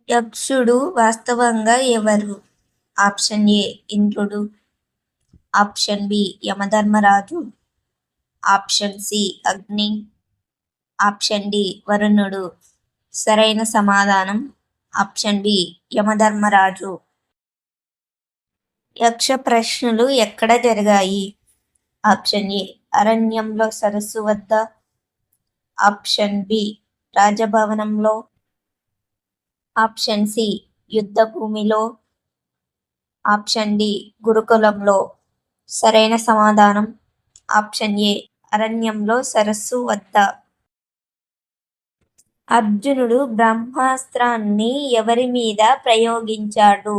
యక్షుడు వాస్తవంగా ఎవరు? Option A ఇంద్రుడు, ఆప్షన్ బి యమధర్మరాజు, option C Agni, option D వరుణుడు. సరైన సమాధానం ఆప్షన్ బి యమధర్మరాజు. యక్ష ప్రశ్నలు ఎక్కడ జరిగాయి? ఆప్షన్ ఏ అరణ్యంలో సరస్సు వద్ద, ఆప్షన్ బి రాజభవనంలో, ఆప్షన్ సి యుద్ధ భూమిలో, ఆప్షన్ డి గురుకులంలో. సరైన సమాధానం ఆప్షన్ ఏ అరణ్యంలో సరస్సు వద్ద. అర్జునుడు బ్రహ్మాస్త్రాన్ని ఎవరి మీద ప్రయోగించాడు?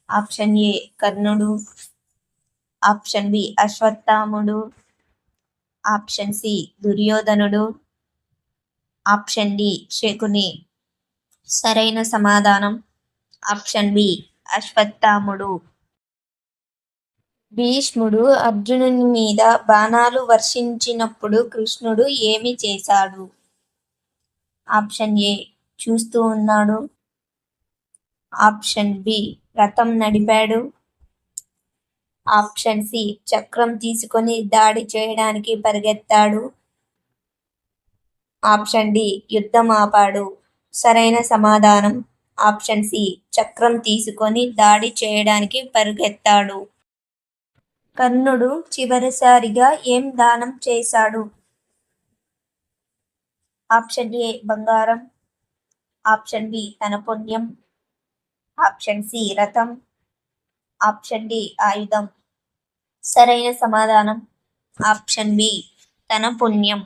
ఆప్షన్ ఏ కర్ణుడు, ఆప్షన్ బి అశ్వత్థాముడు, ఆప్షన్ సి దుర్యోధనుడు, ఆప్షన్ డి శకుని. సరైన సమాధానం ఆప్షన్ బి అశ్వత్థాముడు. భీష్ముడు అర్జునుని మీద బాణాలు వర్షించినప్పుడు కృష్ణుడు ఏమి చేశాడు? ఆప్షన్ ఏ చూస్తూ ఉన్నాడు, ఆప్షన్ బి రథం నడిపాడు, ఆప్షన్ సి చక్రం తీసుకొని దాడి చేయడానికి పరిగెత్తాడు, ఆప్షన్ డి యుద్ధం ఆపాడు. సరైన సమాధానం ఆప్షన్ సి చక్రం తీసుకొని దాడి చేయడానికి పరిగెత్తాడు. కర్ణుడు చివరిసారిగా ఏం దానం చేశాడు? ఆప్షన్ ఏ బంగారం, ఆప్షన్ బి తన పుణ్యం, ఆప్షన్ సి రథం, ఆప్షన్ డి ఆయుధం. సరైన సమాధానం ఆప్షన్ బి తన పుణ్యం.